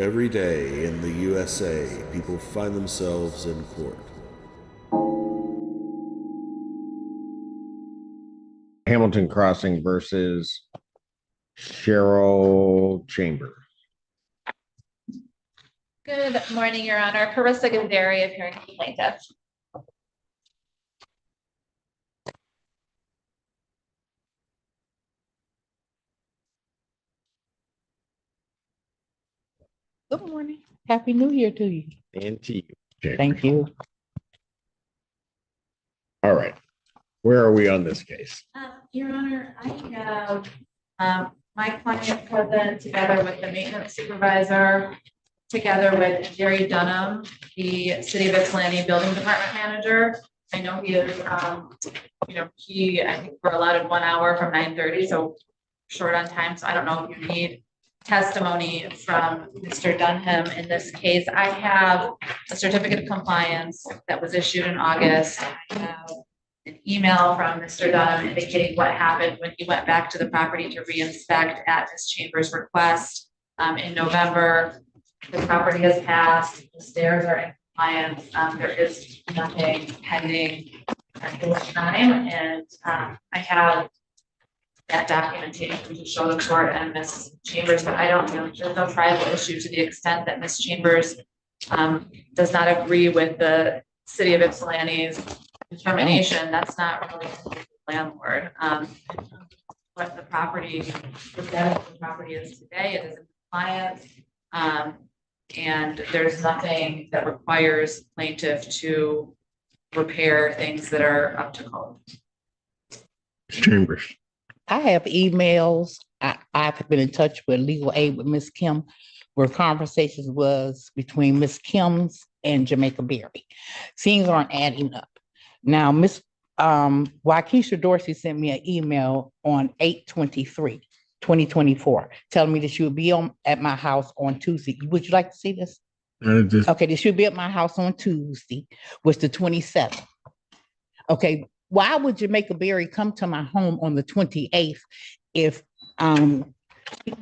Every day in the USA, people find themselves in court. Hamilton Crossing versus Cheryl Chambers. Good morning, Your Honor. Carissa Gandari, appearing for plaintiff. Good morning. Happy New Year to you. And to you, Chambers. Thank you. All right. Where are we on this case? Your Honor, I have my client present together with the maintenance supervisor, together with Jerry Dunham, the City of Ypsilanti Building Department Manager. I know he is, I think we're allotted 1 hour from 9:30, so short on time. So I don't know if you need testimony from Mr. Dunham in this case. I have a certificate of compliance that was issued in August. I have an email from Mr. Dunham indicating what happened when he went back to the property to re-inspect at Ms. Chambers' request in November. The property has passed, the stairs are in compliance, there is nothing pending at this time, and I have that documentation to show the court and Ms. Chambers, but I don't know, there's no tribal issue to the extent that Ms. Chambers does not agree with the City of Ypsilanti's determination. That's not really the landlord. What the property, the status of the property is today, it is in compliance. And there's nothing that requires plaintiff to repair things that are up to code. Chambers. I have emails. I've been in touch with legal aid with Miss Kim, where conversations was between Miss Kim's and Jamaica Berry. Things aren't adding up. Now, Miss Waukesha Dorsey sent me an email on 8/23/2024, telling me that she would be at my house on Tuesday. Would you like to see this? Okay, this should be at my house on Tuesday, which the 27th. Okay, why would Jamaica Berry come to my home on the 28th if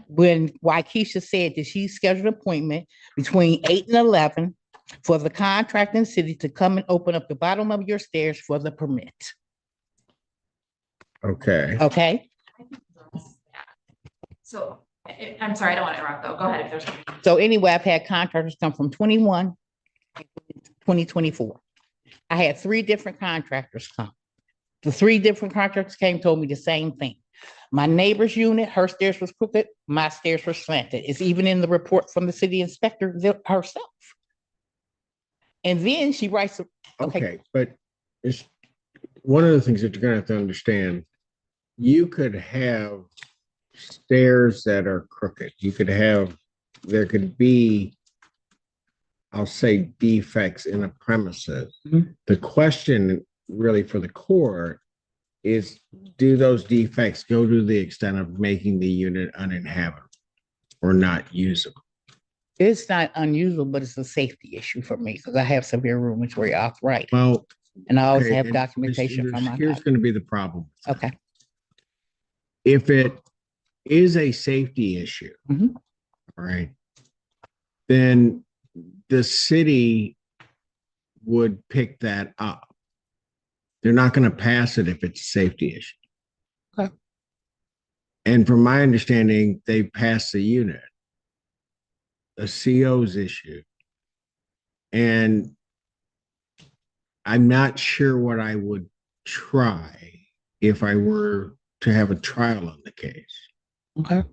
when Waukesha said that she scheduled an appointment between 8 and 11 for the contracting city to come and open up the bottom of your stairs for the permit? Okay. Okay, So I'm sorry, I don't want to interrupt though. Go ahead if there's. so anyway, I've had contractors come from 21, 2024. I had 3 different contractors come. The 3 different contractors came, told me the same thing. My neighbor's unit, her stairs was crooked, my stairs were slanted. It's even in the report from the city inspector herself. And then she writes, Okay, but it's one of the things that you're gonna have to understand. You could have stairs that are crooked. There could be, I'll say, defects in a premises. Mhm. The question really for the court is, do those defects go to the extent of making the unit uninhabitable or not usable? it's not unusual, but it's a safety issue for me because I have severe rheumatoid arthritis. Well, And I always okay, have and documentation from my here's doctor. going to be the problem. Okay, If it is a safety issue, Mhm. right, then the city would pick that up. They're not going to pass it if it's a safety issue. Okay. And from my understanding, they passed the unit. A CO's issue. And I'm not sure what I would try if I were to have a trial on the case. okay.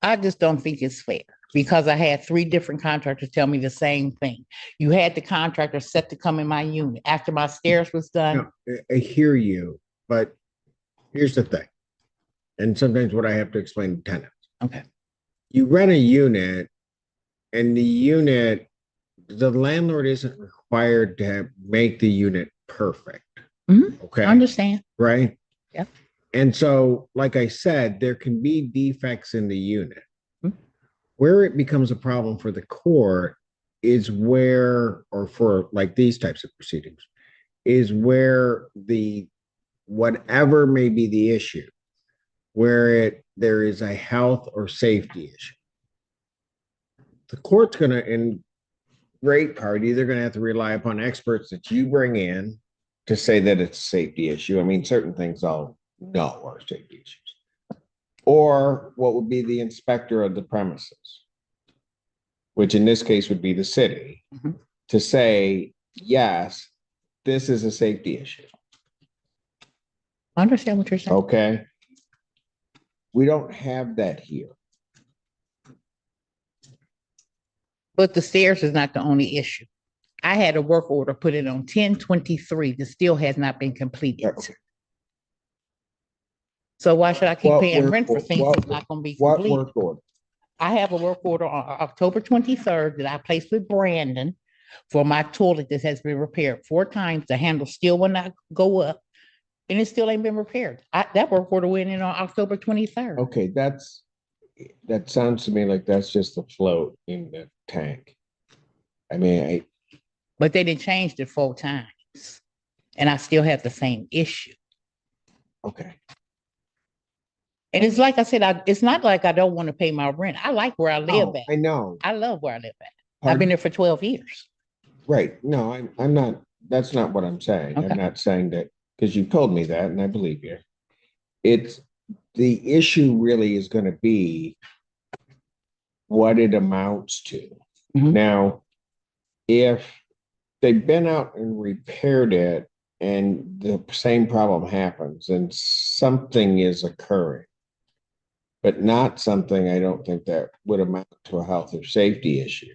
I just don't think it's fair because I had 3 different contractors tell me the same thing. You had the contractor set to come in my unit after my stairs was done. No, I hear you, but here's the thing. And sometimes what I have to explain to tenants. Okay, You rent a unit and the landlord isn't required to make the unit perfect. Mhm. Okay. I understand. Right? Yep. And so, like I said, there can be defects in the unit. Mhm. Where it becomes a problem for the court is where, or for like these types of proceedings, is where whatever may be the issue, where there is a health or safety issue. the court's gonna, in great part, either gonna have to rely upon experts that you bring in to say that it's a safety issue. I mean, certain things I'll know are safety issues. Or what would be the inspector of the premises, which in this case would be the city, Mhm. to say, yes, this is a safety issue. I understand what you're saying. Okay. We don't have that here. But the stairs is not the only issue. I had a work order put in on 10/23 that still has not been completed. Okay. So why should I keep What paying work rent for or- things what- that's not gonna be What completed? work order? I have a work order on October 23rd that I placed with Brandon for my toilet that has been repaired 4 times. The handle still will not go up. And it still ain't been repaired. That work order went in on October 23rd. Okay, that sounds to me like that's just a float in the tank. I mean, But they didn't change it 4 times. And I still have the same issue. okay. And it's like I said, it's not like I don't want to pay my rent. I like where I live Oh, at. I know. I love where I live at. I've Pardon? been there for 12 years. Right. No, I'm not, that's not what I'm saying. Okay. I'm not saying that, because you told me that and I believe you. It's, the issue really is gonna be what it amounts to. Mhm. Now, if they've been out and repaired it and the same problem happens and something is occurring, but not something, I don't think that would amount to a health or safety issue.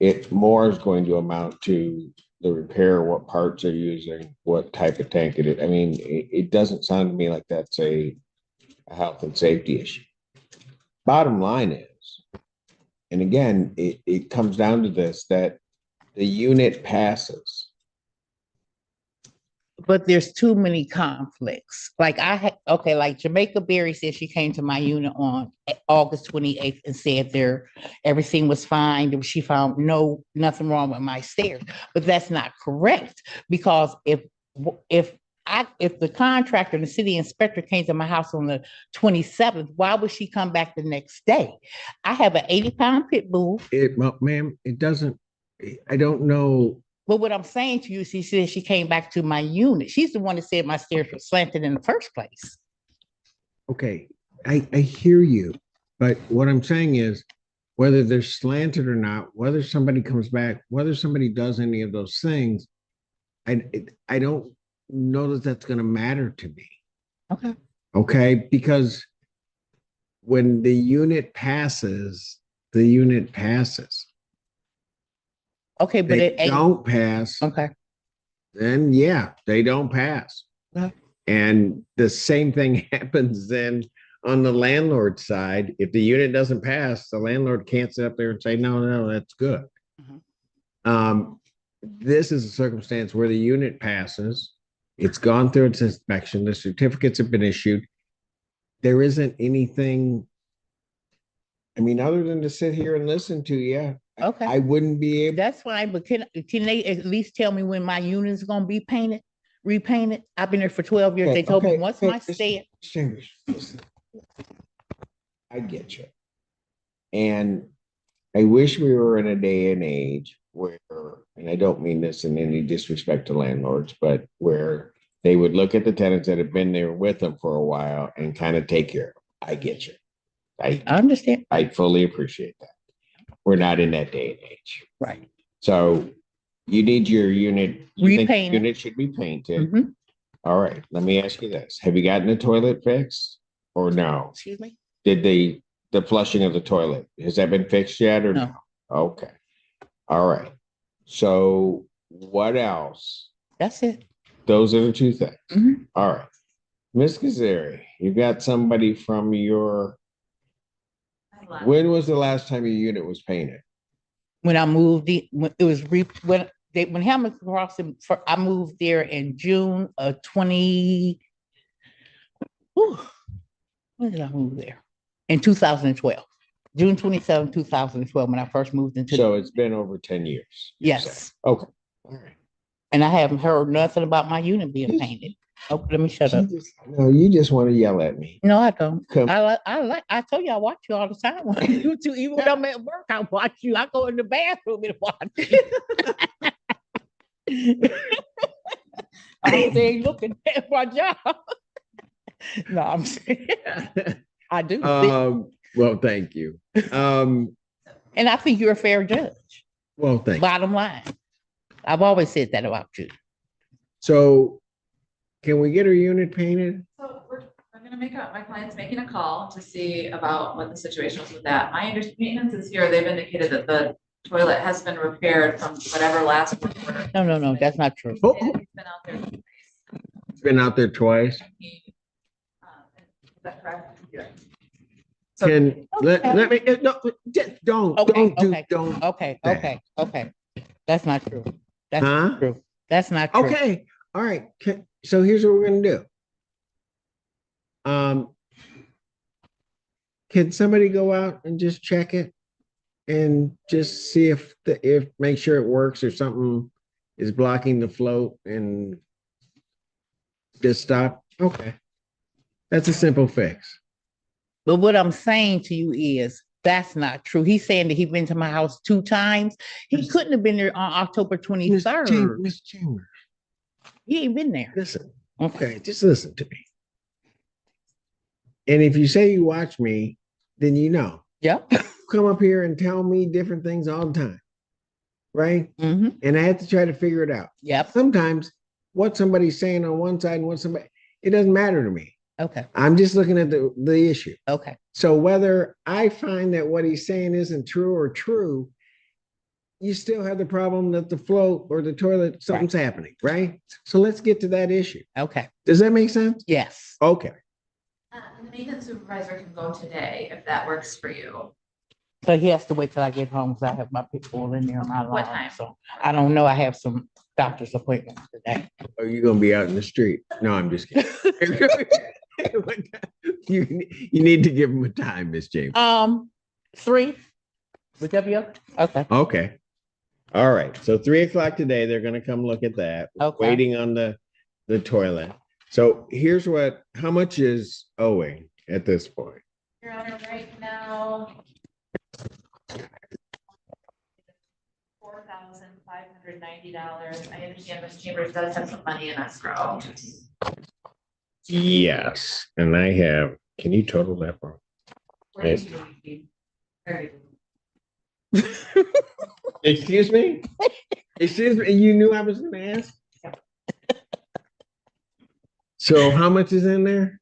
It more is going to amount to the repair, what parts are using, what type of tank it is. I mean, it doesn't sound to me like that's a health and safety issue. Bottom line is, and again, it comes down to this, that the unit passes. But there's too many conflicts. Like like Jamaica Berry said she came to my unit on August 28th and said everything was fine. She found nothing wrong with my stairs. But that's not correct, because if the contractor and the city inspector came to my house on the 27th, why would she come back the next day? I have an 80-pound pit bull. Well, ma'am, it doesn't, I don't know. But what I'm saying to you, she said she came back to my unit. She's the one that said my stairs were slanted in the first place. Okay, I hear you, but what I'm saying is, whether they're slanted or not, whether somebody comes back, whether somebody does any of those things, I don't know that that's going to matter to me. Okay. Okay, because when the unit passes, the unit passes. Okay, but They it ain't. don't pass, Okay. then yeah, they don't pass. Okay. And the same thing happens then on the landlord side. If the unit doesn't pass, the landlord can't sit up there and say, no, that's good. Mhm. This is a circumstance where the unit passes. It's gone through its inspection. The certificates have been issued. There isn't anything, I mean, other than to sit here and listen to you. Okay. I wouldn't be able. That's fine, but can they at least tell me when my unit is gonna be repainted? I've been there for 12 years. They told me once my stay. Chambers, listen. I get you. And I wish we were in a day and age where, and I don't mean this in any disrespect to landlords, but where they would look at the tenants that have been there with them for a while and kind of take care of them. I get you. I understand. I fully appreciate that. We're not in that day and age. Right. So you need your unit. You think Repainted. unit should be painted. Mhm. All right. Let me ask you this. Have you gotten the toilet fixed or no? Excuse me? Did the flushing of the toilet, has that been fixed yet or no? Okay. All right. So what else? That's it. Those are the two things. Mhm. All right. Ms. Kazari, you got somebody from your, when was the last time your unit was painted? When I moved, when Hamilton Crossing, I moved there in June of 20. When did I move there? In 2012, June 27, 2012, when I first moved into. So it's been over 10 years. Yes. Okay. All right. And I haven't heard nothing about my unit being painted. Oh, let me shut up. No, you just want to yell at me. No, I don't. Come- I told you I watch you all the time. You too, even when I'm at work, I watch you. I go in the bathroom and watch you. I'm saying, looking at my job. No, I'm saying I do. Well, thank you. And I think you're a fair judge. Well, thank you. Bottom line. I've always said that about you. So can we get her unit painted? So I'm gonna my client's making a call to see about what the situation was with that. My maintenance is here. They've indicated that the toilet has been repaired from whatever last work order. No, that's not true. Oh, He's been out there. it's been out there twice. Is that correct? Yeah. So- Can let me no don't Okay. That's not true. That's Huh? not true. That's not true. Okay, all right. So here's what we're gonna do. Can somebody go out and just check it and just see if make sure it works or something is blocking the float and just stop? Okay, that's a simple fix. But what I'm saying to you is that's not true. He's saying that he's been to my house 2 times. He couldn't have been there on October 23rd. Miss Chambers, He ain't been there. listen. Okay, just listen to me. And if you say you watch me, then you know. Yep. Come up here and tell me different things all the time, right? Hmm. And I have to try to figure it out. Yep. Sometimes what somebody's saying on one side and what somebody, it doesn't matter to me. Okay. I'm just looking at the issue. Okay. So whether I find that what he's saying isn't true or true, you still have the problem that the float or the toilet, something's happening, right? So let's get to that issue. Okay. Does that make sense? Yes. Okay. The maintenance supervisor can go today if that works for you. But he has to wait till I get home because I have my people in there. My What alarm. time? So I don't know. I have some doctor's appointments today. Are you gonna be out in the street? No, I'm just kidding. you need to give him a time, Miss James. 3. Would that be okay? Okay. All right. So 3:00 today, they're gonna come look at that. Okay. Waiting on the toilet. So here's how much is owing at this point? Your Honor, right now. $4,590. I understand Ms. Chambers does have some money in escrow. Yes, and I have, can you total that for? Yes. Excuse me? Excuse me, you knew I was gonna ask? So how much is in there?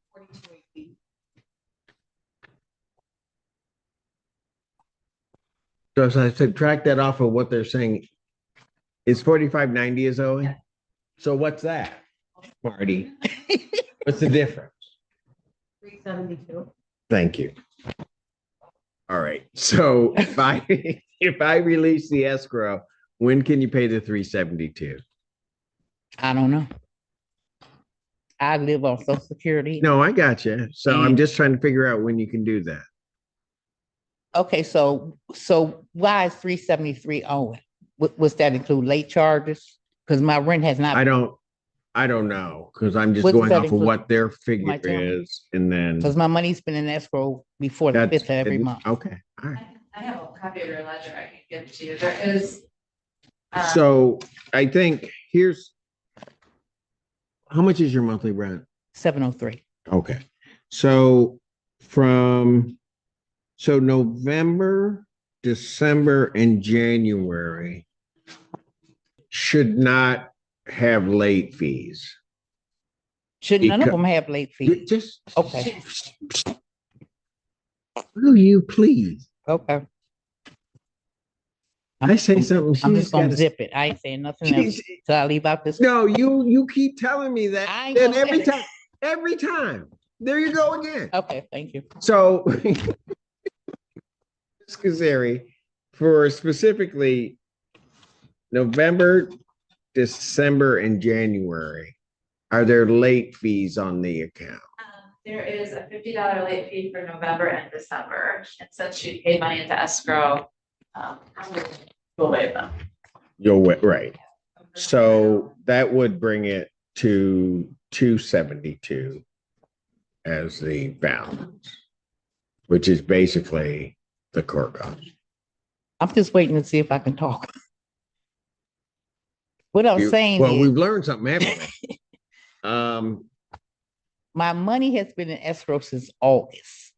So as I subtract that off of what they're saying, is 4590 is owing? Yeah. So what's that, Marty? What's the difference? 372. Thank you. All right, so if I release the escrow, when can you pay the 372? I don't know. I live on Social Security. No, I got you. So I'm just trying to figure out when you can do that. Okay, so why is 373 owing? Was that include late charges? Because my rent has not. I don't know, because I'm just What does going that off of include? what their Might figure tell me. is, and then Because my money's been in escrow before the 5th of every month. Okay, all right. I have a copy of your ledger I can give to you. There is. So I think how much is your monthly rent? 703. Okay, so November, December, and January should not have late fees. Should none of Because- them have late fees? Just Okay. Will you please? Okay. I say something. I'm she's just gonna gotta- zip it. I ain't saying nothing else. She's- So I leave out this. No, you keep telling me that. I ain't And gonna say it. every time. There you go again. Okay, thank you. So, Scazzeri, for specifically November, December, and January, are there late fees on the account? There is a $50 late fee for November and December. And since she paid money into escrow, we'll waive them. Right. So that would bring it to 272 as the balance, which is basically the court cost. I'm just waiting to see if I can talk. What I'm saying Well, we've is, learned something, haven't we? my money has been in escrow since August.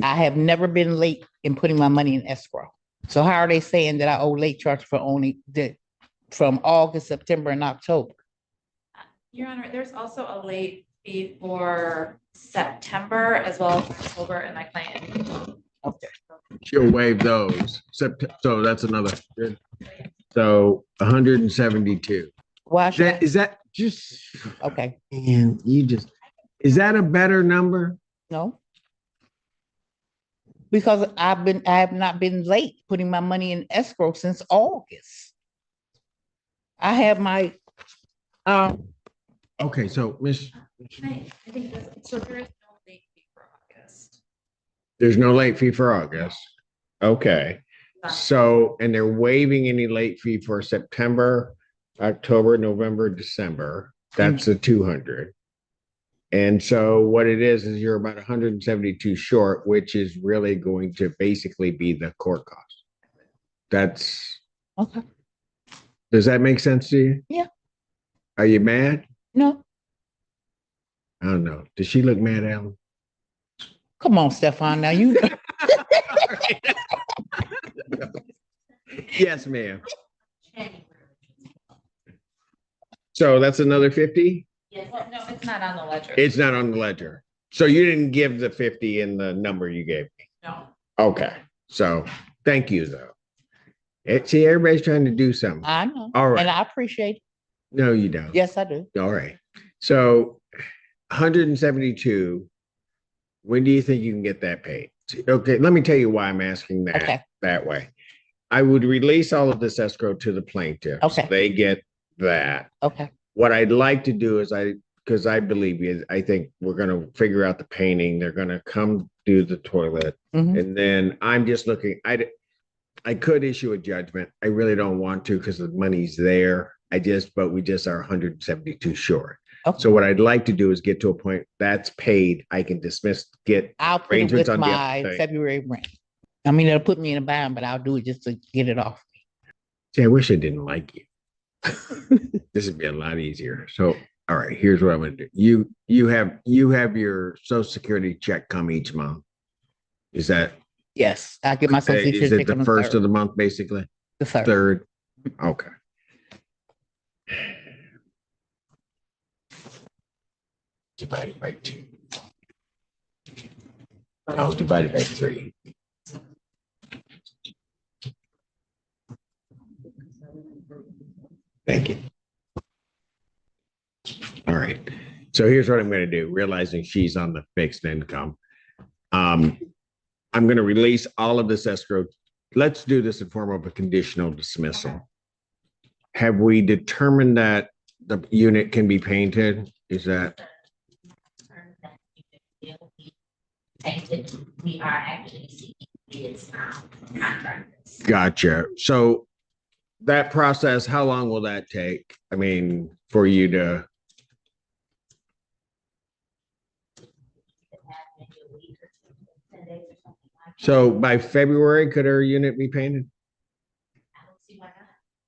I have never been late in putting my money in escrow. So how are they saying that I owe late charge for only from August, September, and October? Your Honor, there's also a late fee for September as well as October in my client. Okay. She'll waive those. So that's another. So 172. Why should I? Is that just, Okay, and is that a better number? no. Because I have not been late putting my money in escrow since August. I have my, Okay, so Miss, I think so there is no late fee for August. there's no late fee for August. Okay. So, and they're waiving any late fee for September, October, November, December. That's the 200. And so what it is you're about 172 short, which is really going to basically be the court cost. That's, okay, does that make sense to you? Yeah. Are you mad? no, I don't know. Does she look mad, Alan? come on, Stefan, now you, Yes, ma'am. So that's another 50? Yes, no, it's not on the ledger. It's not on the ledger. So you didn't give the 50 in the number you gave me. No. Okay. So thank you though. See, everybody's trying to do something. I know, All right. and I appreciate it. No, you don't. Yes, I do. All right. So 172. When do you think you can get that paid? Okay, let me tell you why I'm asking that Okay. that way. I would release all of this escrow to the plaintiffs. Okay. They get that. Okay, What I'd like to do is because I believe you, I think we're gonna figure out the painting. They're gonna come do the toilet. Mhm. And then I'm just looking, I could issue a judgment. I really don't want to because the money's there. But we just are 172 short. okay. So what I'd like to do is get to a point that's paid. I can get I'll put it arrangements with on the my other thing. February rent. I mean, it'll put me in a bind, but I'll do it just to get it off. See, I wish I didn't like you. This would be a lot easier. So, all right, here's what I'm gonna do. You have your Social Security check come each month. Is that Yes, I get my social is security it check the on the first third. of the month, basically? The third. Third? Okay. Divided by 2. Oh, divided by 3. Thank you. All right. So here's what I'm going to do, realizing she's on the fixed income. I'm going to release all of this escrow. Let's do this in form of a conditional dismissal. Have we determined that the unit can be painted? Is that? We are actually seeking bids from contractors. Gotcha. So that process, how long will that take? I mean, for you to, so by February, could our unit be painted? I don't see why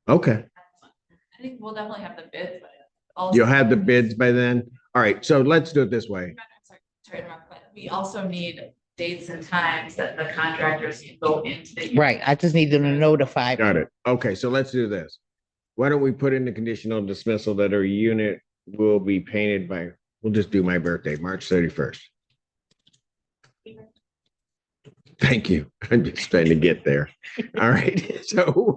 not. Okay. I think we'll definitely have the bids. But also- You'll have the bids by then? All right, so let's do it this way. Sorry to interrupt, but we also need dates and times that the contractors can go into the. Right, I just need them to notify. Got it. Okay, so let's do this. Why don't we put in the conditional dismissal that our unit will be painted by, we'll just do my birthday, March 31st. Thank you. I'm just trying to get there. All right, so.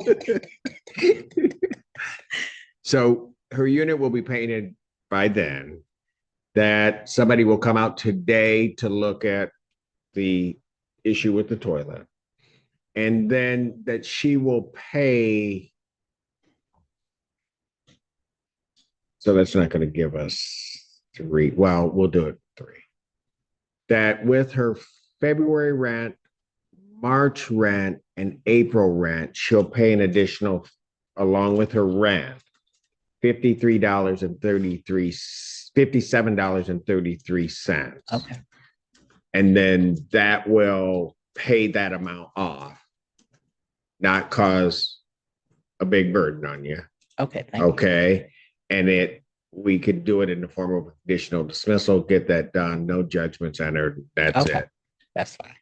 So her unit will be painted by then. That somebody will come out today to look at the issue with the toilet. And then that she will pay. So that's not going to give us 3. Well, we'll do it 3. That with her February rent, March rent, and April rent, she'll pay an additional along with her rent. $57.33. Okay, And then that will pay that amount off, not cause a big burden on you. okay, thank you. Okay. And we could do it in the form of a conditional dismissal, get that done, no judgments entered. That's Okay. it. That's fine.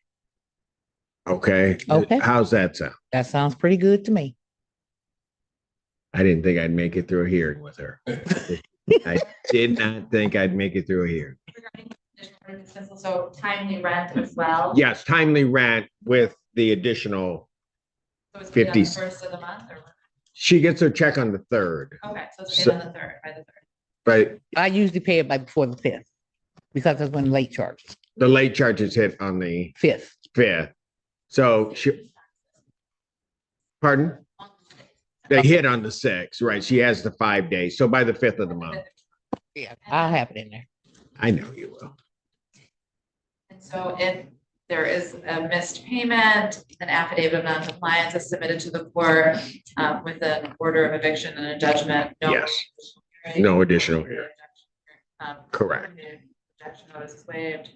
Okay. Okay. How's that sound? That sounds pretty good to me. I didn't think I'd make it through a hearing with her. I did not think I'd make it through a hearing. Regarding conditional order dismissal, so timely rent as well. Yes, timely rent with the additional, So it's paid on the 50. first of the month or? she gets her check on the 3rd, Okay, so it's paid So- on the third, by the third. but I usually pay it by before the 5th because that's when late charges, the late charges hit on the 5th. 5th. So pardon? They hit on the 6th, right? She has the 5 days. So by the 5th of the month. Yeah, I'll have it in there. I know you will. And so if there is a missed payment, an affidavit of non-compliance is submitted to the court with an order of eviction and a judgment. Yes. No additional hearing. Correct. Objection notice is waived.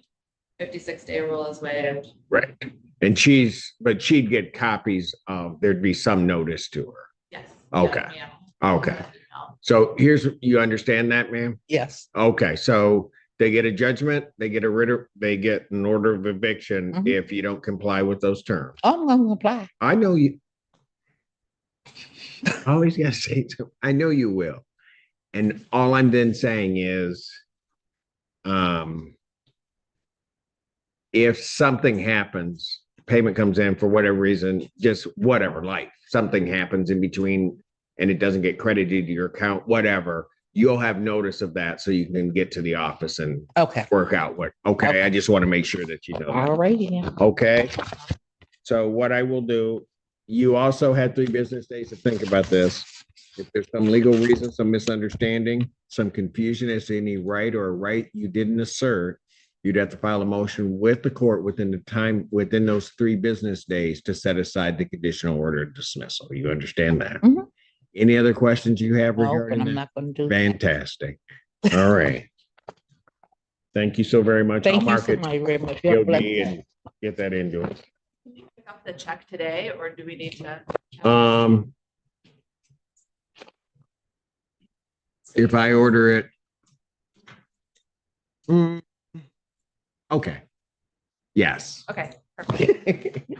56-day rule is waived. Right. And but she'd get copies of, there'd be some notice to her. Yes. Okay. Yeah. Okay. Yeah. So you understand that, ma'am? Yes. Okay, so they get a judgment, they get an order of eviction Mhm. if you don't comply with those terms. I'm gonna apply. I know you. Always gotta say, I know you will. And all I'm then saying is, if something happens, payment comes in for whatever reason, just whatever, like something happens in between and it doesn't get credited to your account, whatever, you'll have notice of that so you can get to the office and Okay. work out okay, I just want to make sure that you know. All righty then. Okay. So what I will do, you also had 3 business days to think about this. If there's some legal reason, some misunderstanding, some confusion as to any right or right you didn't assert, you'd have to file a motion with the court within those 3 business days to set aside the conditional order of dismissal. You understand that? Mhm. Any other questions you have No, but regarding I'm that? not gonna do that. Fantastic. All right. Thank you so very much. I'll Thank you mark so it much very much. You have a POD blessed and day. get that into it. Can you pick up the check today, or do we need to? If I order it. Okay. Yes. Okay, perfect.